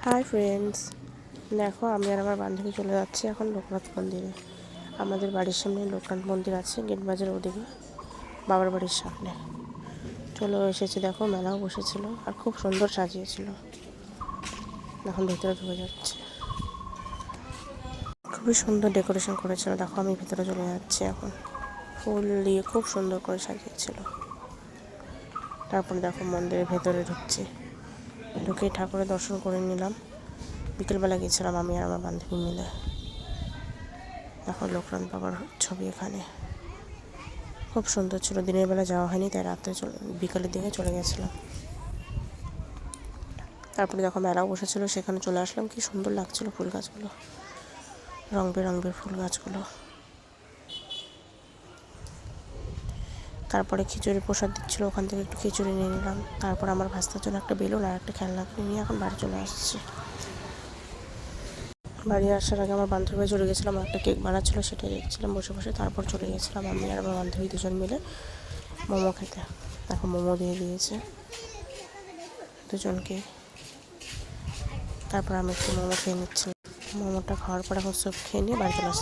Hi friends, দেখো আমি আর আমার বান্ধবী চলে যাচ্ছি এখন লোকনাথ মন্দিরে। আমাদের বাড়ির সামনে লোকনাথ মন্দির আছে, গেট বাজারের ওদিকে, বাবার বাড়ির সামনে চলে এসেছি। দেখো মেলাও বসেছিল আর খুব সুন্দর সাজিয়েছিল। এখন ভেতরে ঢুকে যাচ্ছে, খুবই সুন্দর ডেকোরেশন করেছিল। দেখো আমি ভেতরে চলে যাচ্ছি এখন, ফুল দিয়ে খুব সুন্দর করে সাজিয়েছিল। তারপরে দেখো মন্দিরের ভেতরে ঢুকে ঠাকুরের দর্শন করে নিলাম। বিকেলবেলা গেছিলাম আমি আর আমার বান্ধবী মিলে। দেখো লোকনাথ বাবার ছবি এখানে খুব সুন্দর ছিল। দিনের বেলা যাওয়া হয়নি, তাই রাত্রে বিকালের দিকে চলে গেছিলাম। তারপরে দেখো মেলাও বসেছিল, সেখানে চলে আসলাম। কি সুন্দর লাগছিল ফুল গাছগুলো, রং বেরঙের ফুল গাছগুলো। তারপরে খিচুড়ি প্রসাদ দিচ্ছিলো, ওখান থেকে একটু খিচুড়ি নিয়ে নিলাম। তারপর আমার ভাস্তার জন্য একটা বেলুন আর একটা খেলনা নিয়ে এখন বাড়ি চলে আসছি। বাড়ি আসার আগে আমার বান্ধবী চলে গেছিলাম, একটা কেক বানাচ্ছিলো, সেটাই দেখছিলাম বসে বসে। তারপর চলে গেছিলাম আমি আর আমার বান্ধবী দুজন মিলে মোমো খেতে। দেখো মোমো দিয়ে দিয়েছে দুজনকে। তারপর আমি একটু মোমো খেয়ে নিচ্ছিলাম। মোমোটা খাওয়ার পর এখন সব খেয়ে নিয়ে বাড়ি চলে আসছি।